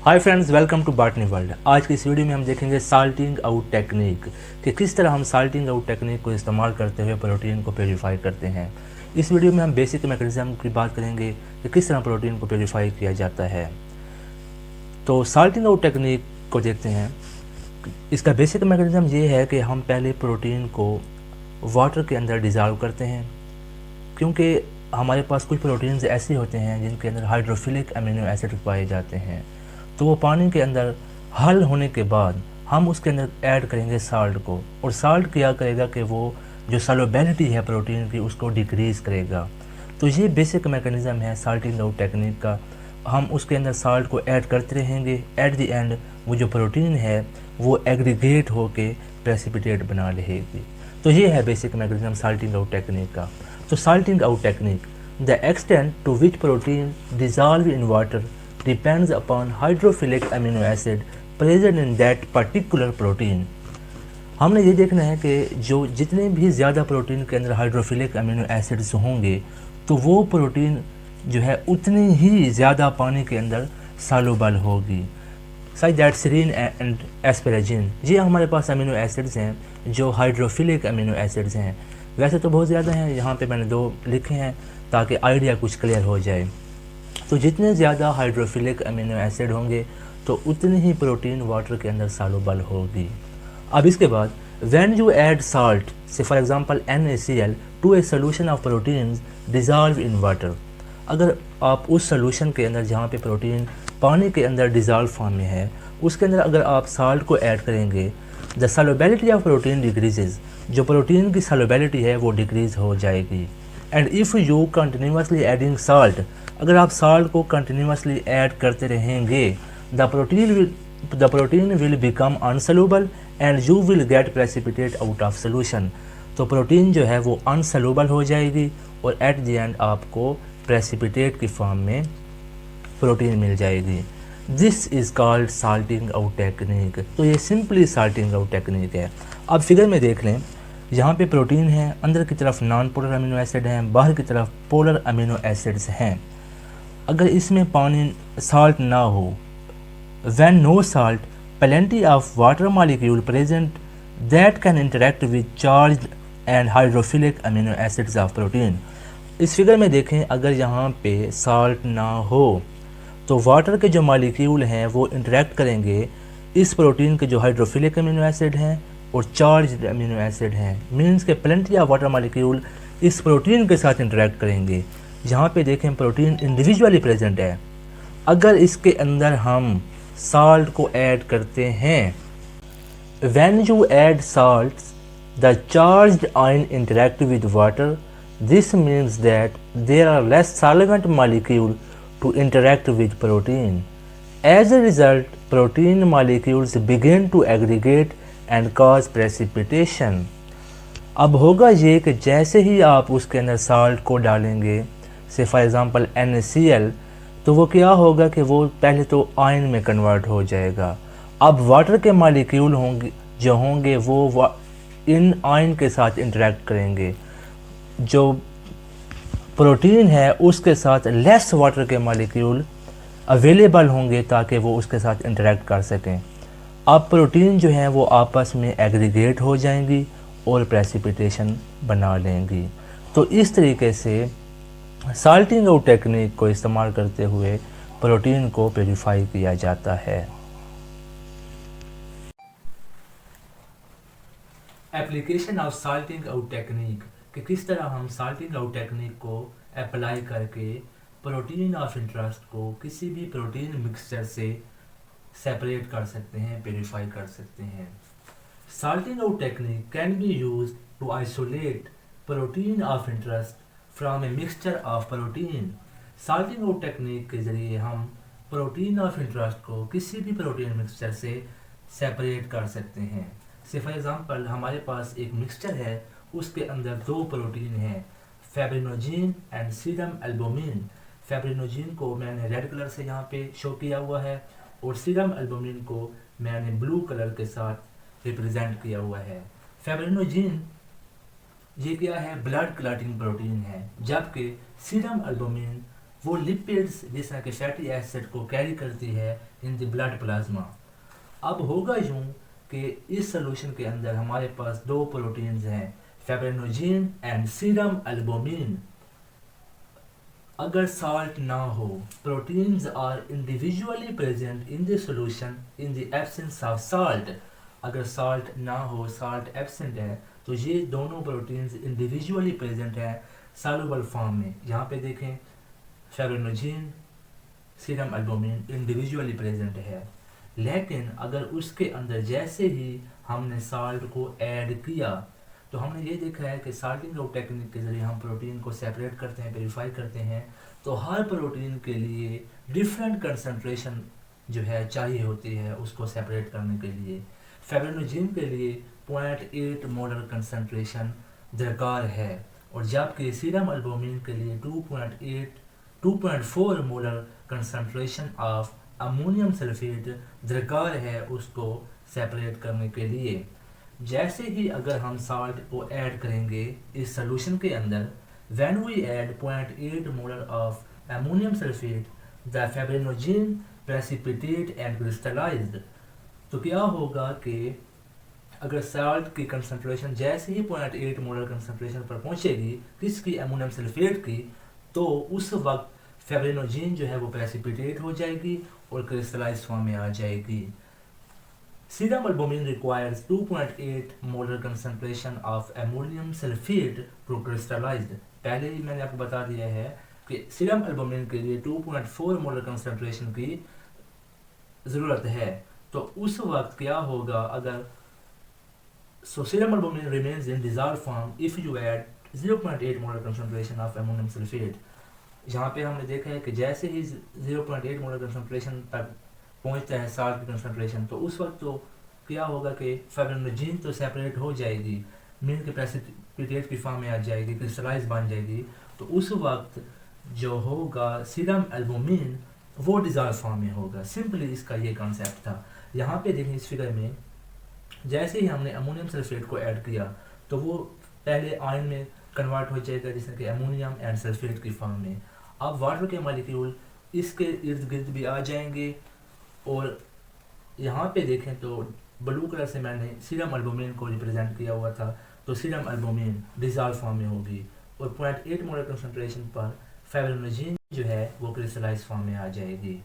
Hi friends, welcome to botany world. आज की इस वीडियो में हम देखेंगे साल्टिंग आउट टेक्निक कि किस तरह हम साल्टिंग आउट टेक्निक को इस्तेमाल करते हुए प्रोटीन को प्योरीफाई करते हैं। इस वीडियो में हम बेसिक मैकेनिज्म की बात करेंगे कि किस तरह प्रोटीन को प्योरीफाई किया जाता है। तो साल्टिंग आउट टेक्निक को देखते हैं। इसका बेसिक मैकेनिज्म ये है कि हम पहले प्रोटीन को वाटर के अंदर डिज़ोल्व करते हैं, क्योंकि हमारे पास कुछ प्रोटीन्स ऐसे होते हैं जिनके अंदर हाइड्रोफिलिक अमीनो एसिड पाए जाते हैं। तो वो पानी के अंदर हल होने के बाद हम उसके अंदर ऐड करेंगे साल्ट को, और साल्ट क्या करेगा कि वो जो सॉल्युबिलिटी है प्रोटीन की उसको डिक्रीज़ करेगा। तो ये बेसिक मैकेनिज़्म है साल्टिंग आउट टेक्निक का। हम उसके अंदर साल्ट को ऐड करते रहेंगे, एट द एंड वो जो प्रोटीन है वो एग्रीगेट होके प्रेसिपिटेट बना रहेगी। तो ये है basic mechanism salting out technique का। तो salting out technique, the extent to which protein dissolve in water depends upon hydrophilic amino acid present in that particular protein। हमने ये देखना है कि जो जितने भी ज़्यादा प्रोटीन के अंदर हाइड्रोफिलिक अमीनो एसिड्स होंगे तो वो प्रोटीन जो है उतनी ही ज़्यादा पानी के अंदर सॉल्युबल होगी। सच दैट सेरीन एंड एस्पेराजिन, ये हमारे पास अमीनो एसिड्स हैं जो हाइड्रोफिलिक अमीनो एसिड्स हैं। वैसे तो बहुत ज़्यादा हैं, यहाँ पे मैंने 2 लिखे हैं ताकि आइडिया कुछ क्लियर हो जाए। तो जितने ज़्यादा हाइड्रोफिलिक अमीनो एसिड होंगे तो उतनी ही प्रोटीन वाटर के अंदर सॉल्युबल होगी। अब इसके बाद when you add salt, say for example NaCl to a solution of proteins dissolve in water, अगर आप उस सोल्यूशन के अंदर जहाँ पे प्रोटीन पानी के अंदर डिज़ोल्व फॉर्म में है उसके अंदर अगर आप साल्ट को ऐड करेंगे, the solubility of protein decreases, जो प्रोटीन की सॉल्युबिलिटी है वो डिक्रीज़ हो जाएगी। And if you continuously adding salt, अगर आप साल्ट को कंटिन्यूसली ऐड करते रहेंगे, the protein will become अनसोल्यूबल and you will get precipitate out of solution. तो प्रोटीन जो है वो अनसोल्यूबल हो जाएगी और एट द एंड आपको प्रेसिपिटेट की फॉर्म में प्रोटीन मिल जाएगी। This is called salting out technique. तो ये सिंपली साल्टिंग आउट टेक्निक है। अब फिगर में देख लें, यहाँ पे प्रोटीन है, अंदर की तरफ नॉन पोलर अमीनो एसिड हैं, बाहर की तरफ पोलर अमीनो एसिड्स हैं। अगर इसमें पानी साल्ट ना हो, when no salt, plenty of water molecule present that can interact with charged and hydrophilic amino acids of protein। इस फिगर में देखें, अगर यहाँ पे साल्ट ना हो तो वाटर के जो मॉलिक्यूल हैं वो इंटरेक्ट करेंगे इस प्रोटीन के जो हाइड्रोफिलिक अमीनो एसिड हैं और चार्ज अमीनो एसिड हैं। मीन्स के प्लेंटी ऑफ वाटर मॉलिक्यूल इस प्रोटीन के साथ इंटरेक्ट करेंगे। यहाँ पे देखें प्रोटीन इंडिविजुअली प्रेजेंट है। अगर इसके अंदर हम साल्ट को ऐड करते हैं, when you add salt the charged ion interact with water, this means that there are less solvent molecule to interact with protein. As a result protein molecules begin to aggregate and cause precipitation. अब होगा ये कि जैसे ही आप उसके अंदर salt को डालेंगे, से फॉर एग्ज़ाम्पल NaCl, तो वो क्या होगा कि वो पहले तो आयन में कन्वर्ट हो जाएगा। अब वाटर के मॉलिक्यूल होंगे वो इन आयन के साथ इंटरेक्ट करेंगे। जो प्रोटीन है उसके साथ लेस वाटर के मॉलिक्यूल अवेलेबल होंगे ताकि वो उसके साथ इंटरेक्ट कर सकें। अब प्रोटीन जो है वो आपस में एग्रीगेट हो जाएंगी और प्रेसिपिटेशन बना लेंगी। तो इस तरीके से साल्टिंग आउट टेक्निक को इस्तेमाल करते हुए प्रोटीन को प्योरीफाई किया जाता है। Application of salting out technique, कि किस तरह हम साल्टिंग आउट टेक्निक को अप्लाई करके प्रोटीन ऑफ इंटरेस्ट को किसी भी प्रोटीन मिक्सचर से सेपरेट कर सकते हैं, प्योरीफाई कर सकते हैं। Salting out technique can be used to isolate protein of interest from a mixture of protein. Salting out technique के ज़रिए हम प्रोटीन ऑफ इंटरेस्ट को किसी भी प्रोटीन मिक्सचर से सेपरेट कर सकते हैं। से फॉर एग्ज़ाम्पल हमारे पास एक मिक्सचर है, उसके अंदर 2 प्रोटीन हैं, फैब्रिनोजेन एंड सीरम एल्बुमिन। फैब्रिनोजेन को मैंने रेड कलर से यहाँ पे शो किया हुआ है और सीरम एल्बुमिन को मैंने ब्लू कलर के साथ रिप्रेजेंट किया हुआ है। फैब्रिनोजेन ये क्या है, ब्लड क्लॉटिंग प्रोटीन है, जबकि सीरम एल्बुमिन वो लिपिड्स जिस तरह के फैटी एसिड को कैरी करती है इन द ब्लड प्लाज्मा। अब होगा यूँ कि इस सोल्यूशन के अंदर हमारे पास दो प्रोटीन्स हैं, फाइब्रिनोजेन एंड सीरम एल्बुमिन। अगर साल्ट ना हो, proteins are individually present in the solution in the absence of salt. अगर साल्ट ना हो, साल्ट एब्सेंट है, तो ये दोनों प्रोटीन्स इंडिविजुअली प्रेजेंट है सॉल्युबल फॉर्म में। यहाँ पे देखें, fibrinogen, serum albumin individually present है, लेकिन अगर उसके अंदर जैसे ही हमने साल्ट को ऐड किया, तो हमने ये देखा है कि सॉर्टिंग आउट टेक्निक के ज़रिए हम प्रोटीन को सेपरेट करते हैं, वेरीफाई करते हैं, तो हर प्रोटीन के लिए डिफरेंट कंसंट्रेशन जो है चाहिए होती है उसको सेपरेट करने के लिए। फाइब्रिनोजेन के लिए 0.8 मोलर कंसंट्रेशन दरकार है, और जबकि सीरम एल्बुमिन के लिए 2.4 molar concentration of ammonium sulphate दरकार है उसको सेपरेट करने के लिए। जैसे ही अगर हम साल्ट को ऐड करेंगे इस सॉल्यूशन के अंदर, when we add 0.8 molar of ammonium sulphate, the fibrinogen precipitate and crystallised. तो क्या होगा कि अगर साल्ट की कंसंट्रेशन जैसे ही 0.8 मोलर कंसंट्रेशन पर पहुंचेगी किसकी, अमोनियम सल्फेट की, तो उस वक्त फाइब्रिनोजेन जो है वो प्रेसिपिटेट हो जाएगी और क्रिस्टलाइज फॉर्म में आ जाएगी। Serum albumin requires 2.8 molar concentration of ammonium sulfate to crystallize। पहले ही मैंने आपको बता दिया है कि सीरम एल्बुमिन के लिए 2.4 मोलर कंसंट्रेशन की ज़रूरत है। तो उस वक्त क्या होगा, अगर serum albumin remains in dissolved form if you add 0.8 molar concentration of ammonium sulfate। यहाँ पे हमने देखा है कि जैसे ही 0.8 मोलर कंसंट्रेशन तक पहुंचता है साल्ट की कंसंट्रेशन, तो उस वक्त तो क्या होगा कि फाइब्रिनोजेन तो सेपरेट हो जाएगी, मीन के प्रेसिपिटेट की फॉर्म में आ जाएगी, क्रिस्टलाइज बन जाएगी। तो उस वक्त जो होगा सीरम एल्बुमिन वो डिज़ॉल्व फॉर्म में होगा। सिंपली इसका ये कॉन्सेप्ट था। यहाँ पे देखें इस फिगर में, जैसे ही हमने अमोनियम सल्फेट को ऐड किया तो वो पहले आयन में कन्वर्ट हो जाएगा जैसे कि अमोनियम एंड सल्फेट की फॉर्म में। अब वाटर के मॉलिक्यूल इसके इर्द गिर्द भी आ जाएंगे, और यहाँ पे देखें तो ब्लू कलर से मैंने सीरम एल्बुमिन को रिप्रेजेंट किया हुआ था, तो सीरम एल्बुमिन डिज़ॉल्व फॉर्म में होगी और 0.8 मोलर कंसंट्रेशन पर फाइब्रिनोजेन जो है वो क्रिस्टलाइज फॉर्म में आ जाएगी।